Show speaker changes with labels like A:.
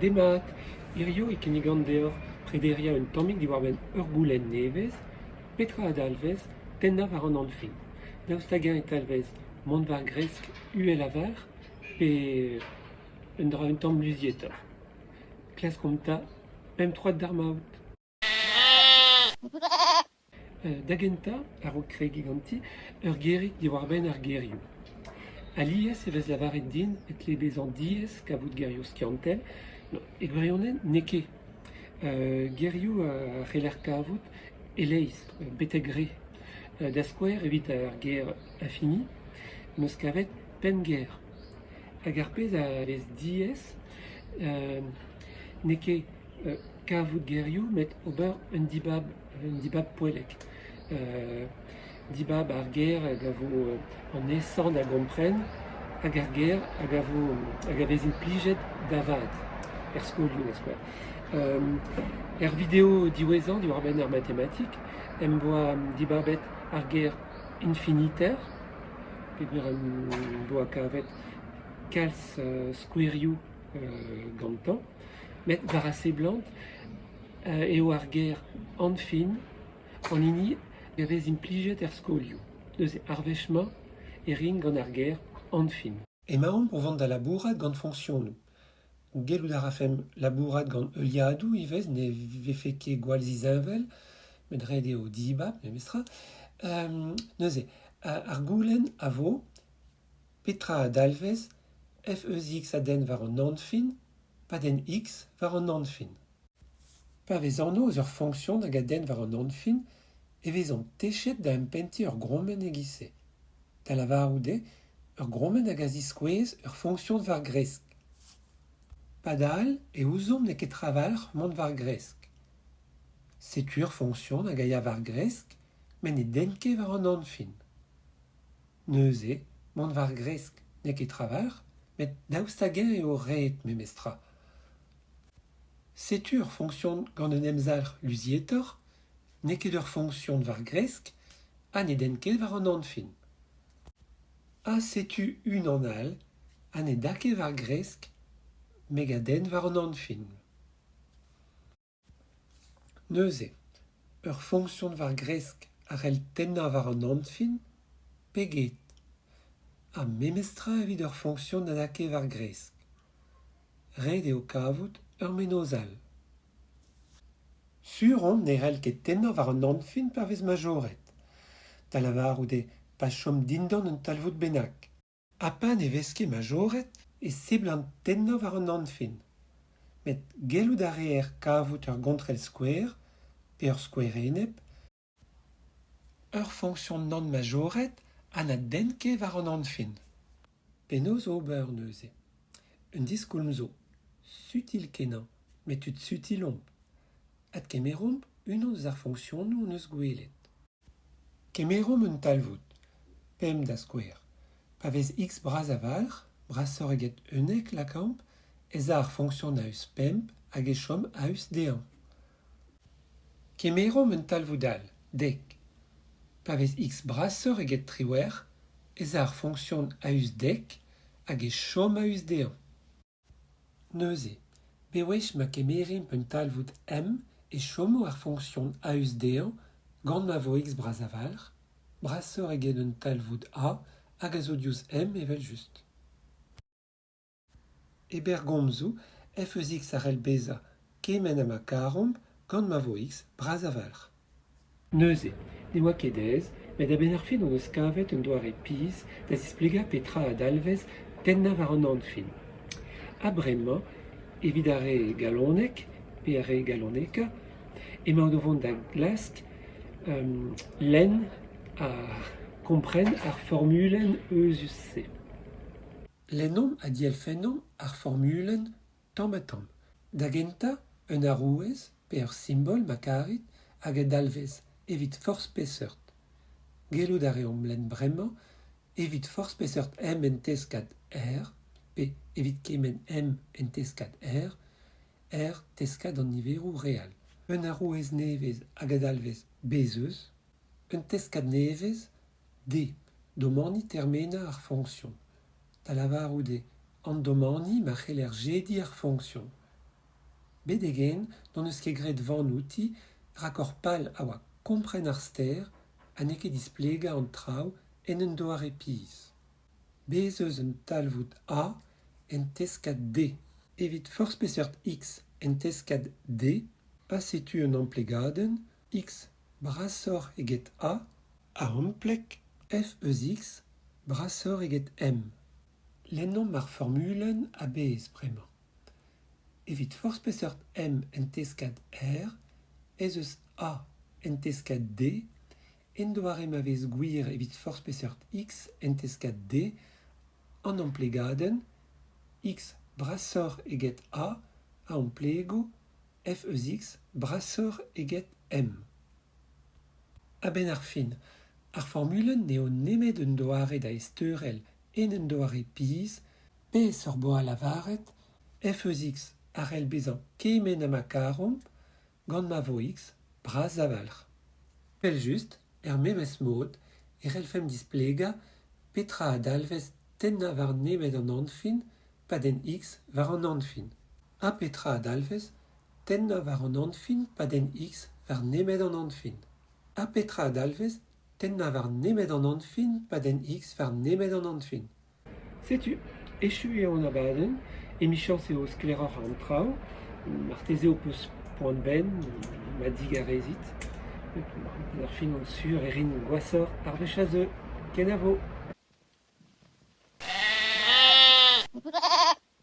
A: Demat, irio e kenigan deoc'h prederia un tammig diwar ben ur goulenn nevez, petra a dalvez, tenna war an fin. Daoust-hag-eñ e talvez mont war gresk uel avar, pe un dra un tamm luzietoc'h. Klask komta, pem troad d'ar maout. Da genta, ar o kregi ganti, ur gerig diwar ben ar gerioù. Alies e vez lavaret din et le bezan diez kavout gerioù skiantel, e gwirionet neke. Gerioù a c'heller kavout eleiz, beteg-re. Da skouer evit ar ger afini, neus kavet penn ger. Hag ar pezh a vez diez, neke kavout gerioù met ober un dibab poelek. Dibab ar ger hag a vo an esan da gompren, hag ar ger hag a vez implijet davad, er skolioù ez koe. Er video diwezan, diwar ben ar matematik, em boa dibabet ar ger infiniter, peogwir em boa kavet kalz skouerioù gantañ, met war ase blant eo ar ger an fin, an hini a vez implijet er skolioù. Deus ar wechmañ e rin gant ar ger an fin. Emaomp o vant da labourat gant fonksionoù. Gelout a rafem labourat gant euliadoù ivez, ne vefe ket gwall zizinvel, met red eo dibab, me mestra. Neuze, ar goulenn a vo, petra a dalvez, f eus x a den war an fin, pa den x war an fin. Pa vez anno eus ur fonksyon hag a den war an fin, e vez an techet da empenti ur grommen e-giz-se. Da lavaroù ur grommen hag a ziskouez ur fonksyon war gresk. Padal e ouzom ne ket travalc'h mont war gresk. Setu ur fonksyon hag a ya war gresk, men e denke war an fin. Neuze, mont war gresk ne ket travalc'h, met daoust-hag-eñ eo reet me mestra. Setu ur fonksyon gant un emzalc'h luzietoc'h, ne ket ur fonksyon war gresk, ha ne denke war an fin. Ha setu un an all, ha ne dake war gresk, meg a den war an fin. Neuze, ur fonksyon war gresk a c'hell tennañ war an fin, peget. Ha memestra evit ur fonksyon na dake war gresk. Red eo kavout ur menozal. Sur on ne c'hell ket tennañ war an fin per vez majoret. Da lavaroù pa chom dindan un talvoud bennak. Ha pa ne vez ket majoret, e seblant tennañ war an fin. Met gelout a reer kavout ur gontrel skouer, pe ur skouerenep, ur fonksyon nan majoret ha na denke war an fin. Penaos ober neuze. Un diskoulm zo, sutil kenañ, met ut sutil omp. Ad kemeromp unan eus ar fonksyon nou neus gwelet. Kemerom un talvoud, pem da skouer. Pa vez x braz a valc'h, brasoc'h eget unnek lakamp, ez a ar fonksyon a eus pemp hag e chom a eus d1. Kemerom un talvoud all, dek. Pa vez x brasoc'h eget triwer, ez a ar fonksyon a eus dek hag e chom a eus d1. Neuze, bewech ma kemerimp un talvoud m e chomo ar fonksyon a eus d1 gant ma vo x braz a valc'h, brasoc'h eget un talvoud a hag a zo diouzh m evel just. Ebergomzou, f eus x a c'hell bezañ kemen ha ma karomp gant ma vo x braz a valc'h. Neuze, ne oa ket aes, met a ben ar fin on eus kavet un doare piz da zisplega petra a dalvez tennañ war an fin. Ha bremañ, evit a re galonek, pe a re galoneka, emaout o vont da glask lenn a kompren ar formulenn eus se. Lennom a dielfennom ar formulenn tamm ha tamm. Da genta, un arouez, pe ur simbol ma karit, hag a dalvez evit forzh peseurt. Gelout a reomp lenn bremañ, evit forzh peseurt m en teskad r, pe evit kemen m en teskad r, r teskad an niveroù real. Un arouez nevez hag a dalvez bezeus, un teskad nevez d, do manit termena ar fonksyon. Da lavaroù an domani ma c'heller jedi ar fonction. Bedegen, non eus ket gret van outi, rakor pal a oa kompren ar ster, a neke displega an traoù en un doare piz. Bez eus un talvoud A en teskad D. Evit force peseurt X en teskad D, a setu un amplegaden, X brasor eget A amplek F eus X brasor eget M. Lennom mar formulen a bez bremañ. Evit force peseurt M en teskad R, ez eus A en teskad D, en doare ma vez gwir evit force peseurt X en teskad D, an amplegaden, X brasor eget A amplego F eus X brasor eget M. A ben ar fin, ar formulen neo nemet un doare da esteurel en un doare piz, pez ur boa lavaret, F eus X ar el bezan kemen a ma karomp, gant ma vo X bras avalc'h. Pel just, memes mod, el fem displega, petra a dalvez tenna war nemet an anfin, pa den X war an anfin. A petra a dalvez, tenna war an anfin, pa den X war nemet an anfin. A petra a dalvez, tenna war nemet an anfin, pa den X war nemet an anfin. Setu, echu eo an abadenn, emichans eo skleroc'h an traoù, marteze peus poan ben, ma dig a rezit. Ar fin an sur rin gwasor ar vechazeu. Ken a vo.